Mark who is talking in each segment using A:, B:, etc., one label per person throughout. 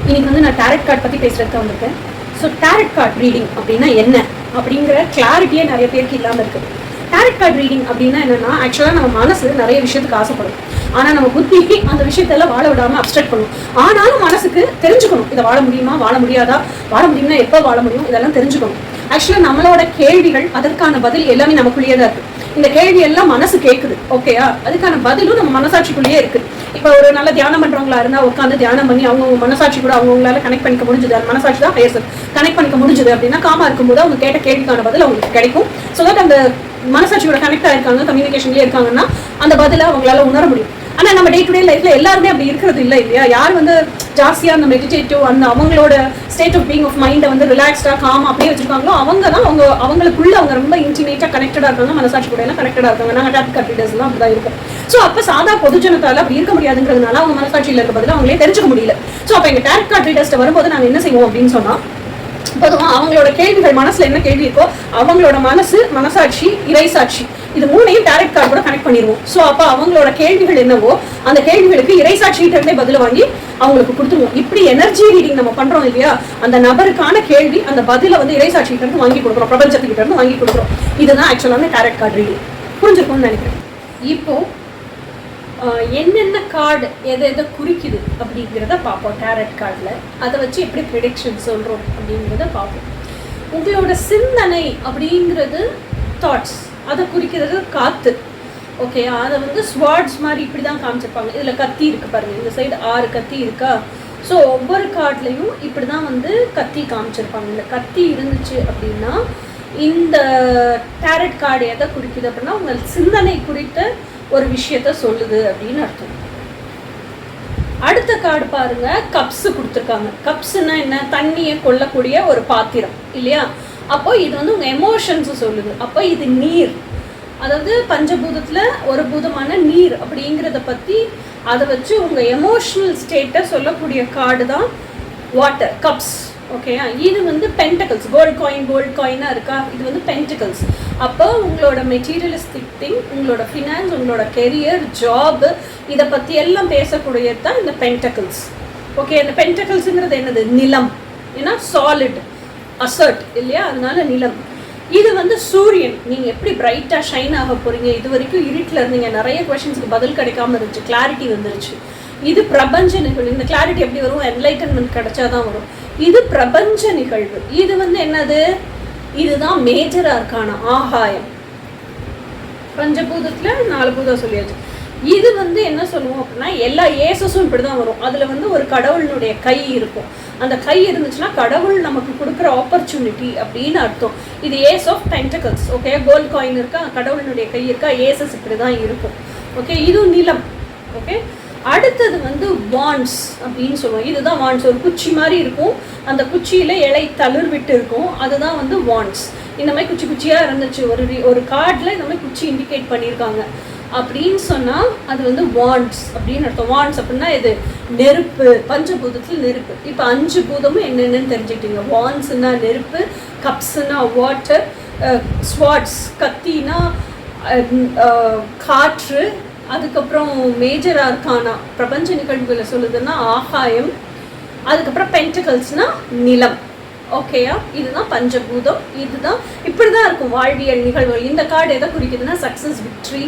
A: இன்னைக்கு வந்து நான் டேரட் கார்டு பற்றி பேசுறதுக்கு வந்திருக்கேன். ஸோ டேரட் கார்டு ரீடிங் அப்படின்னா என்ன அப்படிங்கிற கிளாரிட்டியே நிறைய பேருக்கு இல்லாமல் இருக்குது. டேரட் கார்டு ரீடிங் அப்படின்னா என்னன்னா, ஆக்சுவலாக நம்ம மனசு நிறைய விஷயத்துக்கு ஆசைப்படும். ஆனால் நம்ம புத்திக்கு அந்த விஷயத்தெல்லாம் வாழ விடாமல் அப்ஸ்ட்ரக்ட் பண்ணும். ஆனாலும் மனசுக்கு தெரிஞ்சுக்கணும், இதை வாழ முடியுமா, வாழ முடியாதா, வாழ முடியும்னா எப்போ வாழ முடியும், இதெல்லாம் தெரிஞ்சுக்கணும். ஆக்சுவலாக நம்மளோட கேள்விகள், அதற்கான பதில் எல்லாமே நமக்குள்ளேயே தான் இருக்குது. இந்த கேள்வி எல்லாம் மனசு கேட்குது, ஓகேயா? அதுக்கான பதிலும் நம்ம மனசாட்சிக்குள்ளேயே இருக்குது. இப்போ ஒரு நல்ல தியானம் பண்ணுறவங்களா இருந்தால் உட்காந்து தியானம் பண்ணி அவங்கவுங்க மனசாட்சி கூட அவங்களால கனெக்ட் பண்ணிக்க முடிஞ்சுது. அந்த மனசாட்சி தான் ஹையர் செல்ஃப். கனெக்ட் பண்ணிக்க முடிஞ்சுது அப்படின்னா காமா இருக்கும்போது அவங்க கேட்ட கேள்விக்கான பதில் அவங்களுக்கு கிடைக்கும். ஸோ தட் அந்த மனசாட்சியோட கனெக்ட் ஆயிருக்காங்க, கம்யூனிகேஷன்லேயே இருக்காங்கன்னா அந்த பதிலை அவங்களால உணர முடியும். ஆனால் நம்ம டே டு டே லைஃப்ல எல்லாருமே அப்படி இருக்கிறது இல்லை இல்லையா? யார் வந்து ஜாஸ்தியாக அந்த மெடிடேட்டிவ் அந்த அவங்களோட ஸ்டேட் ஆஃப் பீயிங் ஆஃப் மைண்டை வந்து ரிலாக்ஸ்டாக காமா அப்படியே வச்சிருக்காங்களோ அவங்க தான் அவங்களுக்குள்ள அவங்க ரொம்ப இன்டிமேட்டாக கனெக்டடாக இருக்காங்க, மனசாட்சி கூட எல்லாம் கனெக்டடாக இருக்காங்க. நாங்கள் டேரட் கார்டு ரீடர்ஸ்லாம் அப்படி தான் இருக்கும். ஸோ அப்போ சாதா பொதுஜனத்தால் அப்படி இருக்க முடியாதுங்கிறதுனால அவங்க மனசாட்சியில் இருக்க பதில் அவங்களே தெரிஞ்சுக்க முடியல. ஸோ அப்போ எங்கள் டேரட் கார்டு ரீடர்ஸ்ட்டு வரும்போது நாங்கள் என்ன செய்வோம் அப்படின்னு சொன்னால், பொதுவாக அவங்களோட கேள்விகள், மனசுல என்ன கேள்வி இருக்கோ அவங்களோட மனசு, மனசாட்சி, இறைசாட்சி, இது மூணையும் டேரட் கார்டு கூட கனெக்ட் பண்ணிடுவோம். ஸோ அப்போ அவங்களோட கேள்விகள் என்னவோ அந்த கேள்விகளுக்கு இறைசாட்சிகிட்ட இருந்தே பதில் வாங்கி அவங்களுக்கு கொடுத்துருவோம். இப்படி எனர்ஜி ரீடிங் நம்ம பண்றோம் இல்லையா? அந்த நபருக்கான கேள்வி, அந்த பதிலை வந்து இறைசாட்சிகிட்ட இருந்து வாங்கி கொடுக்குறோம், பிரபஞ்சத்துக்கிட்ட இருந்து வாங்கி கொடுக்குறோம். இதுதான் ஆக்சுவலான டேரட் கார்டு ரீடிங். புரிஞ்சிருக்கும்னு நினைக்கிறேன். இப்போ என்னென்ன கார்டு எதை குறிக்குது அப்படிங்கிறத பார்ப்போம் டேரட் கார்டில். அதை வச்சு எப்படி ப்ரெடிக்ஷன் சொல்கிறோம் அப்படிங்கிறத பார்ப்போம். உங்களோட சிந்தனை அப்படிங்கிறது தாட்ஸ், அதை குறிக்கிறது காற்று, ஓகே? அதை வந்து ஸ்வார்ட்ஸ் மாதிரி இப்படி தான் காமிச்சிருப்பாங்க. இதில் கத்தி இருக்குது பாருங்கள், இந்த சைடு 6 கத்தி இருக்கா? ஸோ ஒவ்வொரு கார்ட்லேயும் இப்படி தான் வந்து கத்தி காமிச்சிருப்பாங்க. இந்த கத்தி இருந்துச்சு அப்படின்னா இந்த டேரட் கார்டு எதை குறிக்குது அப்படின்னா உங்கள் சிந்தனை குறித்த ஒரு விஷயத்த சொல்லுது அப்படின்னு அர்த்தம். அடுத்த கார்டு பாருங்க, கப்ஸ் கொடுத்துருக்காங்க. கப்ஸ்னா என்ன? தண்ணியை கொள்ளக்கூடிய ஒரு பாத்திரம் இல்லையா? அப்போ இது வந்து உங்க எமோஷன்ஸ் சொல்லுது. அப்போ இது நீர், அதாவது பஞ்சபூதத்துல ஒரு பூதமான நீர் அப்படிங்கிறத பத்தி அதை வச்சு உங்க எமோஷனல் ஸ்டேட்டை சொல்லக்கூடிய கார்டு தான் வாட்டர், கப்ஸ், ஓகேயா? இது வந்து பென்டக்கிள்ஸ், கோல்டு காயினாக இருக்கா? இது வந்து பென்டக்கிள்ஸ். அப்போ உங்களோட மெட்டீரியலிஸ்டிக் திங், உங்களோட ஃபினான்ஸ், உங்களோட கெரியர், ஜாப், இதை பற்றி எல்லாம் பேசக்கூடியது தான் இந்த பென்டக்கிள்ஸ், ஓகே? இந்த பென்டக்கிள்ஸுங்கிறது என்னது? நிலம். ஏன்னா சாலிட், அசர்ட் இல்லையா? அதனால நிலம். இது வந்து சூரியன். நீங்கள் எப்படி பிரைட்டாக ஷைன் ஆக போகிறீங்க? இது வரைக்கும் இருட்டில் இருந்தீங்க, நிறைய கொஷின்ஸுக்கு பதில் கிடைக்காம இருந்துச்சு, கிளாரிட்டி வந்துருச்சு. இது பிரபஞ்ச நிகழ்வு. இந்த கிளாரிட்டி எப்படி வரும்? என்லைட்டன்மெண்ட் கிடைச்சாதான் வரும். இது பிரபஞ்ச நிகழ்வு. இது வந்து என்னது? இதுதான் மேஜர் ஆர்கானா, ஆகாயம். பஞ்சபூதத்துல 4 பூதம் சொல்லியாச்சு. இது வந்து என்ன சொல்லுவோம் அப்படின்னா எல்லா ஏசஸும் இப்படிதான் வரும். அதுல வந்து ஒரு கடவுளினுடைய கை இருக்கும். அந்த கை இருந்துச்சுன்னா கடவுள் நமக்கு கொடுக்குற ஆப்பர்ச்சுனிட்டி அப்படின்னு அர்த்தம். இது ace of pentacles, okay? Gold coin இருக்கா, கடவுளினுடைய கை இருக்கா, ஏசஸ் இப்படிதான் இருக்கும், ஓகே? இதுவும் நிலம், ஓகே? அடுத்தது வந்து வான்ஸ் அப்படின்னு சொல்லுவோம். இதுதான் வான்ஸ். ஒரு குச்சி மாதிரி இருக்கும், அந்த குச்சியில இலை தளிர் விட்டு இருக்கும், அதுதான் வந்து வான்ஸ். இந்த மாதிரி குச்சி குச்சியா இருந்துச்சு ஒரு கார்டில், இந்த மாதிரி குச்சி இண்டிகேட் பண்ணியிருக்காங்க அப்படின்னு சொன்னா அது வந்து வான்ஸ் அப்படின்னு அர்த்தம். வான்ஸ் அப்படின்னா இது நெருப்பு, பஞ்சபூதத்தில் நெருப்பு. இப்போ 5 பூதமும் என்னென்னு தெரிஞ்சுக்கிட்டீங்க. வான்ஸ்னா நெருப்பு, கப்ஸ்னா வாட்டர், ஸ்வாட்ஸ் கத்தினா காற்று, அதுக்கப்புறம் மேஜர் ஆர்கானா பிரபஞ்ச நிகழ்வுகளை சொல்லுதுன்னா ஆகாயம், அதுக்கப்புறம் பென்டக்கிள்ஸ்னா நிலம், ஓகேயா? இதுதான் பஞ்சபூதம். இதுதான் இப்படிதான் இருக்கும் வாழ்வியல் நிகழ்வுகள். இந்த கார்டு எதை குறிக்குதுன்னா success, victory,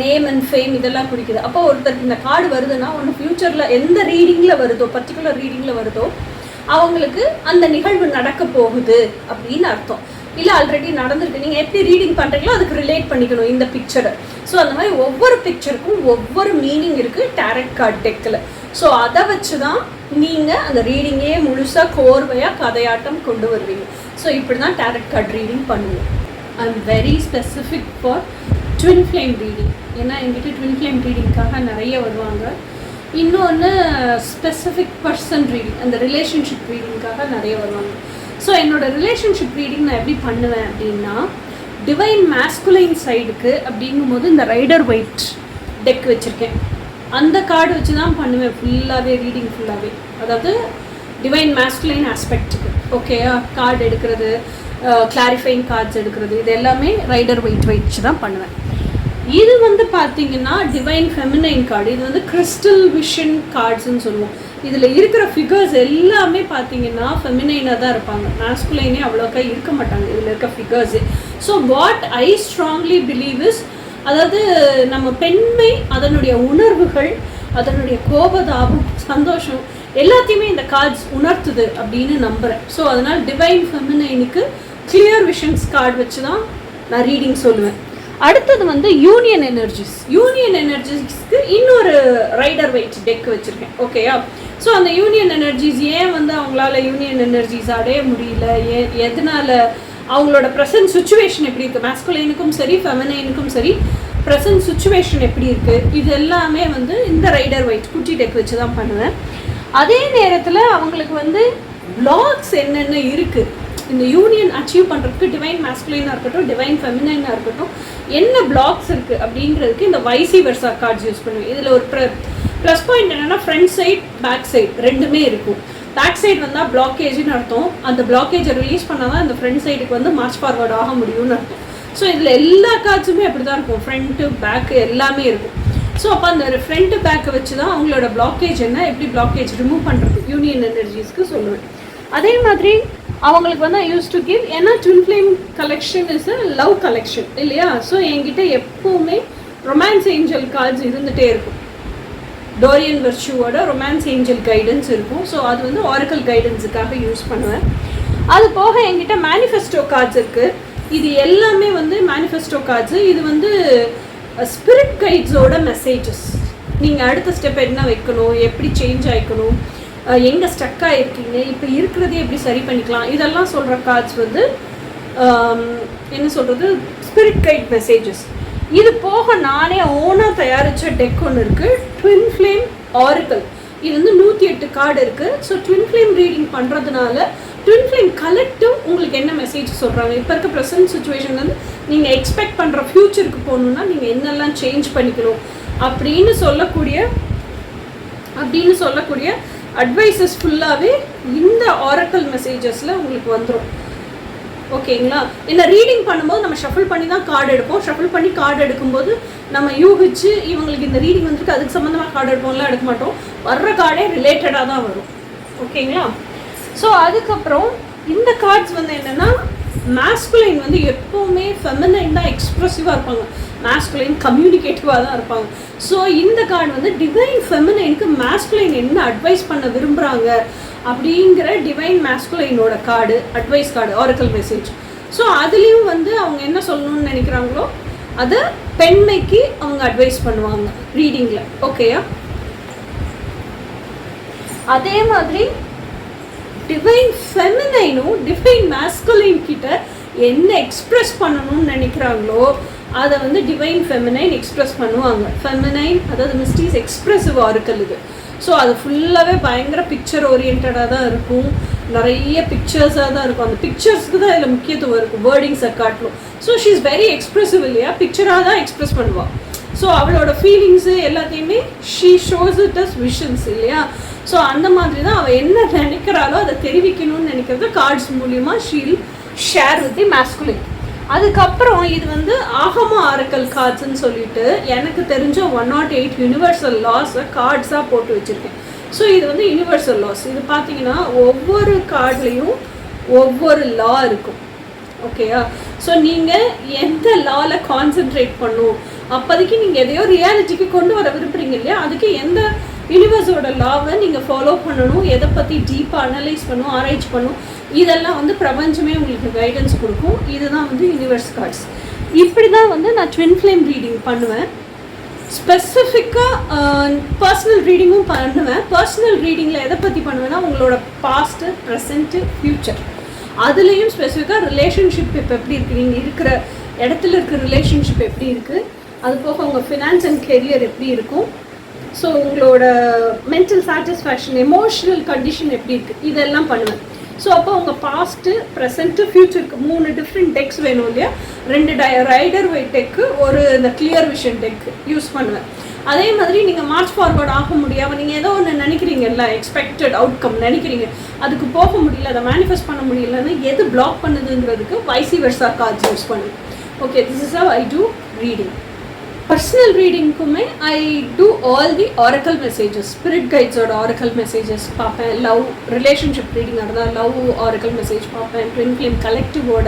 A: name and fame, இதெல்லாம் குறிக்குது. அப்போ ஒருத்தருக்கு இந்த கார்டு வருதுன்னா ஒன்று ஃபியூச்சரில் எந்த ரீடிங்கில் வருதோ, பர்டிகுலர் ரீடிங்கில் வருதோ அவங்களுக்கு அந்த நிகழ்வு நடக்க போகுது அப்படின்னு அர்த்தம். இல்லை ஆல்ரெடி நடந்திருக்கு, நீங்கள் எப்படி ரீடிங் பண்ணுறீங்களோ அதுக்கு ரிலேட் பண்ணிக்கணும் இந்த பிக்சரை. ஸோ அந்த மாதிரி ஒவ்வொரு பிக்சருக்கும் ஒவ்வொரு மீனிங் இருக்குது டேரட் கார்டு டெக்கில். ஸோ அதை வச்சு தான் நீங்கள் அந்த ரீடிங்கே முழுசாக கோர்வையாக கதையாட்டம் கொண்டு வருவீங்க. ஸோ இப்படி தான் டேரட் கார்டு ரீடிங் பண்ணுவோம். I am very specific for twin flame reading. ஏன்னா என்கிட்ட ட்வின் ஃப்ளேம் ரீடிங்காக நிறைய வருவாங்க. இன்னொன்று ஸ்பெசிஃபிக் பர்சன் ரீடிங், அந்த ரிலேஷன்ஷிப் ரீடிங்காக நிறைய வருவாங்க. ஸோ என்னோடய ரிலேஷன்ஷிப் ரீடிங் நான் எப்படி பண்ணுவேன் அப்படின்னா, டிவைன் மேஸ்குலைன் சைடுக்கு அப்படிங்கும்போது இந்த ரைடர் ஒயிட் டெக் வச்சுருக்கேன். அந்த கார்டு வச்சு தான் பண்ணுவேன் ஃபுல்லாகவே, ரீடிங் ஃபுல்லாகவே. அதாவது டிவைன் மேஸ்குலைன் ஆஸ்பெக்ட்டுக்கு, ஓகேயா? கார்டு எடுக்கிறது, கிளாரிஃபைங் கார்ட்ஸ் எடுக்கிறது, இது எல்லாமே ரைடர் ஒயிட் வச்சு தான் பண்ணுவேன். இது வந்து பார்த்தீங்கன்னா டிவைன் ஃபெமினைன் கார்டு. இது வந்து கிறிஸ்டல் விஷன் கார்ட்ஸ்ன்னு சொல்லுவோம். இதில் இருக்கிற ஃபிகர்ஸ் எல்லாமே பார்த்தீங்கன்னா ஃபெமினைனாக தான் இருப்பாங்க, மாஸ்குலைனே அவ்வளோக்கா இருக்க மாட்டாங்க இதில் இருக்க figures. So what I strongly believe is, அதாவது நம்ம பெண்மை, அதனுடைய உணர்வுகள், அதனுடைய கோபதாபம், சந்தோஷம் எல்லாத்தையுமே இந்த கார்ட்ஸ் உணர்த்துது அப்படின்னு நம்புகிறேன். ஸோ அதனால் டிவைன் ஃபெமினைனுக்கு கிளியர் விஷன்ஸ் கார்டு வச்சு தான் நான் ரீடிங் சொல்லுவேன். அடுத்தது வந்து யூனியன் எனர்ஜிஸ். யூனியன் எனர்ஜிஸ்க்கு இன்னொரு ரைடர் வெயிட் டெக் வச்சுருக்கேன். ஓகேயா? ஸோ அந்த யூனியன் எனர்ஜிஸ் ஏன் வந்து அவங்களால யூனியன் எனர்ஜிஸ் அடைய முடியல, எதனால, அவங்களோட ப்ரெசன்ட் சுச்சுவேஷன் எப்படி இருக்குது, மாஸ்குலைனுக்கும் சரி ஃபெமினைனுக்கும் சரி ப்ரெசன்ட் சுச்சுவேஷன் எப்படி இருக்குது, இது எல்லாமே வந்து இந்த ரைடர் வெயிட் குட்டி டெக் வச்சு தான் பண்ணுவேன். அதே நேரத்தில் அவங்களுக்கு வந்து பிளாக்ஸ் என்னென்ன இருக்குது, இந்த யூனியன் அச்சீவ் பண்ணுறதுக்கு டிவைன் மாஸ்குலைனாக இருக்கட்டும், டிவைன் ஃபெமினைனாக இருக்கட்டும், என்ன பிளாக்ஸ் இருக்குது அப்படிங்கிறதுக்கு இந்த வைசி வெர்சா கார்ட்ஸ் யூஸ் பண்ணுவேன். இதில் ஒரு ப்ளஸ் பாயிண்ட் என்னென்னா ஃப்ரண்ட் சைட் பேக் சைட் ரெண்டுமே இருக்கும். பேக் சைடு வந்தால் பிளாக்கேஜ்னு அர்த்தம், அந்த பிளாக்கேஜை ரிலீஸ் பண்ணால் தான் அந்த ஃப்ரண்ட் சைடுக்கு வந்து மார்ச் ஃபார்வர்ட் ஆக முடியும்னு அர்த்தம். ஸோ இதில் எல்லா கார்ட்ஸுமே அப்படி தான் இருக்கும், ஃப்ரண்ட்டு பேக்கு எல்லாமே இருக்கும். ஸோ அப்போ அந்த ஃப்ரண்ட்டு பேக்கை வச்சு தான் அவங்களோட பிளாக்கேஜ் என்ன, எப்படி பிளாக்கேஜ் ரிமூவ் பண்ணுறது யூனியன் எனர்ஜிஸ்க்கு சொல்லுவேன். அதே மாதிரி அவங்களுக்கு வந்து ஐ யூஸ் டு கிவ், ஏன்னா twin flame collection is a love collection இல்லையா? ஸோ என்கிட்ட எப்போவுமே ரொமான்ஸ் ஏஞ்சல் கார்ட்ஸ் இருந்துகிட்டே இருக்கும். டோரியன் வெர்ச்சுவோட ரொமான்ஸ் ஏஞ்சல் கைடன்ஸ் இருக்கும். ஸோ அது வந்து ஆரக்கல் கைடன்ஸுக்காக யூஸ் பண்ணுவேன். அது போக என்கிட்ட மேனிஃபெஸ்டோ கார்ட்ஸ் இருக்குது. இது எல்லாமே வந்து மேனிஃபெஸ்டோ கார்ட்ஸு. இது வந்து ஸ்பிரிட் கைட்ஸோட மெசேஜஸ். நீங்கள் அடுத்த ஸ்டெப் என்ன வைக்கணும், எப்படி சேஞ்ச் ஆகிக்கணும், எங்கே ஸ்டக்காக இருக்கீங்க, இப்போ இருக்கிறதே எப்படி சரி பண்ணிக்கலாம், இதெல்லாம் சொல்கிற கார்ட்ஸ் வந்து என்ன சொல்கிறது, ஸ்பிரிட் கைட் மெசேஜஸ். இது போக நானே ஓனாக தயாரித்த டெக் ஒன்று இருக்குது, ட்வின் ஃப்ளேம் ஆரக்கல். இது வந்து 108 கார்டு இருக்குது. ஸோ ட்வின் ஃப்ளேம் ரீடிங் பண்ணுறதுனால ட்வின் ஃப்ளேம் கலெக்டிவ் உங்களுக்கு என்ன மெசேஜ் சொல்கிறாங்க, இப்போ இருக்க ப்ரெசன்ட் சுச்சுவேஷன் வந்து நீங்கள் எக்ஸ்பெக்ட் பண்ணுற ஃப்யூச்சருக்கு போகணுன்னா நீங்கள் என்னெல்லாம் சேஞ்ச் பண்ணிக்கணும் அப்படின்னு சொல்லக்கூடிய அட்வைசஸ் ஃபுல்லாகவே இந்த ஆரக்கல் மெசேஜஸில் உங்களுக்கு வந்துடும். ஓகேங்களா? இந்த ரீடிங் பண்ணும்போது நம்ம ஷஃபிள் பண்ணி தான் கார்டு எடுப்போம். ஷஃபிள் பண்ணி கார்டு எடுக்கும்போது நம்ம யூகிச்சு இவங்களுக்கு இந்த ரீடிங் வந்துருக்கு அதுக்கு சம்மந்தமாக கார்டு எடுப்போம்லாம் எடுக்க மாட்டோம். வர்ற கார்டே ரிலேட்டடாக தான் வரும். ஓகேங்களா? ஸோ அதுக்கப்புறம் இந்த கார்ட்ஸ் வந்து என்னென்னா, மாஸ்குலைன் வந்து எப்போவுமே ஃபெமினைன் தான் எக்ஸ்ப்ரெசிவாக இருப்பாங்க, மாஸ்குலைன் கம்யூனிகேட்டிவாக தான் இருப்பாங்க. ஸோ இந்த கார்டு வந்து டிவைன் ஃபெமினைனுக்கு மாஸ்குலைன் என்ன அட்வைஸ் பண்ண விரும்புகிறாங்க அப்படிங்கிற டிவைன் மாஸ்குலைனோட card, advice card, oracle message. So அதுலேயும் வந்து அவங்க என்ன சொல்லணும்னு நினைக்கிறாங்களோ அதை பெண்மைக்கு அவங்க அட்வைஸ் பண்ணுவாங்க ரீடிங்கில். ஓகேயா? அதே மாதிரி டிவைன் ஃபெமினைனும் டிவைன் மாஸ்குலைன் கிட்ட என்ன எக்ஸ்ப்ரெஸ் பண்ணணும்னு நினைக்கிறாங்களோ அதை வந்து டிவைன் ஃபெமினைன் எக்ஸ்ப்ரெஸ் பண்ணுவாங்க. ஃபெமினைன் அதாவது மிஸ்டீஸ் எக்ஸ்ப்ரெசிவ் ஆரக்கல் இது. ஸோ அது ஃபுல்லாகவே பயங்கர பிக்சர் ஓரியன்டாக தான் இருக்கும், நிறைய பிக்சர்ஸாக தான் இருக்கும். அந்த பிக்சர்ஸ்க்கு தான் இதில் முக்கியத்துவம் இருக்கும், வேர்டிங்ஸை காட்டணும். So she is very expressive இல்லையா, பிக்சராக தான் எக்ஸ்ப்ரெஸ் பண்ணுவாள். ஸோ அவளோட ஃபீலிங்ஸு எல்லாத்தையுமே she shows it as visions இல்லையா? ஸோ அந்த மாதிரி தான் அவள் என்ன நினைக்கிறாளோ அதை தெரிவிக்கணும்னு நினைக்கிறத கார்ட்ஸ் மூலியமாக Sheel share with the masculine. அதுக்கப்புறம் இது வந்து ஆகமா ஆரக்கல் கார்ட்ஸ்ன்னு சொல்லிட்டு எனக்கு தெரிஞ்ச 108 யூனிவர்சல் லாஸை கார்ட்ஸாக போட்டு வச்சுருக்கேன். ஸோ இது வந்து யூனிவர்சல் லாஸ். இது பார்த்தீங்கன்னா ஒவ்வொரு கார்ட்லேயும் ஒவ்வொரு லா இருக்கும். ஓகேயா? ஸோ நீங்கள் எந்த லாவில் கான்சென்ட்ரேட் பண்ணும், அப்போதைக்கு நீங்கள் எதையோ ரியாலிட்டிக்கு கொண்டு வர விரும்புகிறீங்க இல்லையா, அதுக்கு எந்த யூனிவர்ஸோட லாவை நீங்கள் ஃபாலோ பண்ணணும், எதை பற்றி டீப்பாக அனலைஸ் பண்ணணும், ஆராய்ச்சி பண்ணணும், இதெல்லாம் வந்து பிரபஞ்சமே உங்களுக்கு கைடன்ஸ் கொடுக்கும். இதுதான் வந்து யூனிவர்ஸ் கார்ட்ஸ். இப்படி தான் வந்து நான் ட்வின் ஃப்ளேம் ரீடிங் பண்ணுவேன். ஸ்பெசிஃபிக்காக பர்சனல் ரீடிங்கும் பண்ணுவேன். பர்சனல் ரீடிங்கில் எதை பற்றி பண்ணுவேன்னா உங்களோட பாஸ்ட்டு, ப்ரெசண்ட்டு, ஃப்யூச்சர், அதுலேயும் ஸ்பெசிஃபிக்காக ரிலேஷன்ஷிப் இப்போ எப்படி இருக்குது, நீங்கள் இருக்கிற இடத்துல இருக்கிற ரிலேஷன்ஷிப் எப்படி இருக்குது, அது போக உங்கள் ஃபினான்ஸ் அண்ட் கெரியர் எப்படி இருக்கும், ஸோ உங்களோட மென்டல் சாட்டிஸ்ஃபேக்ஷன், எமோஷனல் கண்டிஷன் எப்படி இருக்குது, இதெல்லாம் பண்ணுவேன். ஸோ அப்போ உங்கள் பாஸ்ட்டு, ப்ரெசண்ட்டு, ஃப்யூச்சருக்கு 3 டிஃப்ரெண்ட் டெக்ஸ் வேணும் இல்லையா, 2 ரைடர் வெயிட் டெக்கு, ஒரு இந்த கிளியர் விஷன் டெக் யூஸ் பண்ணுவேன். அதே மாதிரி நீங்கள் மார்ச் ஃபார்வர்ட் ஆக முடியாமல் நீங்கள் ஏதோ ஒன்று நினைக்கிறீங்கல்ல, எக்ஸ்பெக்டட் அவுட்கம் நினைக்கிறீங்க, அதுக்கு போக முடியல, அதை மேனிஃபெஸ்ட் பண்ண முடியலன்னா எது பிளாக் பண்ணுதுங்கிறதுக்கு வைசி வெர்சா கார்ட்ஸ் யூஸ் பண்ணுவேன். Okay, this is how I do reading. Personal ரீடிங்க்குமே I do all the oracle messages, spirit கைட்ஸோட ஆரக்கல் மெசேஜஸ் பார்ப்பேன். லவ் ரிலேஷன்ஷிப் ரீடிங் இருந்தால் லவ் ஆரக்கல் மெசேஜ் பார்ப்பேன். ட்வின் ஃப்ளேம் கலெக்டிவோட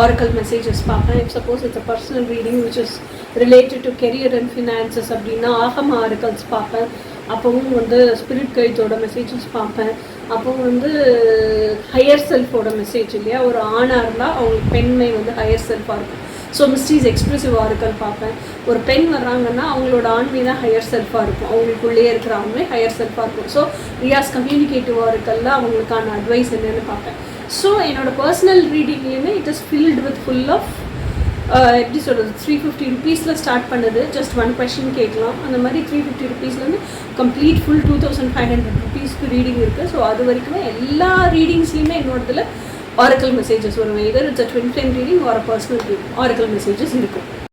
A: ஆரக்கல் மெசேஜஸ் பார்ப்பேன். If suppose it's a personal reading which is related to career and finances அப்படின்னா ஆகம ஆரக்கல்ஸ் பார்ப்பேன். அப்போவும் ஸ்பிரிட் கைட்ஸோட மெசேஜஸ் பார்ப்பேன். அப்போ ஹையர் செல்ஃபோட மெசேஜ் இல்லையா, ஒரு ஆணாக இருந்தால் அவங்களுக்கு பெண்மை ஹையர் செல்ஃபாக இருக்கும். ஸோ மிஸ்ட்ரீஸ் எக்ஸ்பிரசிவ் ஆரக்கல் பார்ப்பேன். ஒரு பெண் வர்றாங்கன்னா அவங்களோட ஆண்மை தான் ஹையர் செல்ஃபாக இருக்கும், அவங்களுக்குள்ளேயே இருக்கிற ஆண்மை ஹையர் செல்ஃபாக இருக்கும். ஸோ ரியாஸ் கம்யூனிகேட்டிவ் ஆரக்கலில் அவங்களுக்கான அட்வைஸ் என்னென்னு பார்ப்பேன். ஸோ என்னோடய பர்சனல் ரீடிங்லேயுமே it is filled with full of எப்படி சொல்கிறது, 350 rupees ஸ்டார்ட் பண்ணுது. ஜஸ்ட் 1 question கேட்கலாம். அந்த மாதிரி 350 rupeesலேருந்து கம்ப்ளீட் ஃபுல் 2500 rupeesக்கு ரீடிங் இருக்குது. ஸோ அது வரைக்குமே எல்லா ரீடிங்ஸ்லையுமே என்னோடதில் ஆரக்கல் மெசேஜஸ் வரும். Either it's a twin flame reading or a personal reading oracle messages இருக்கும்.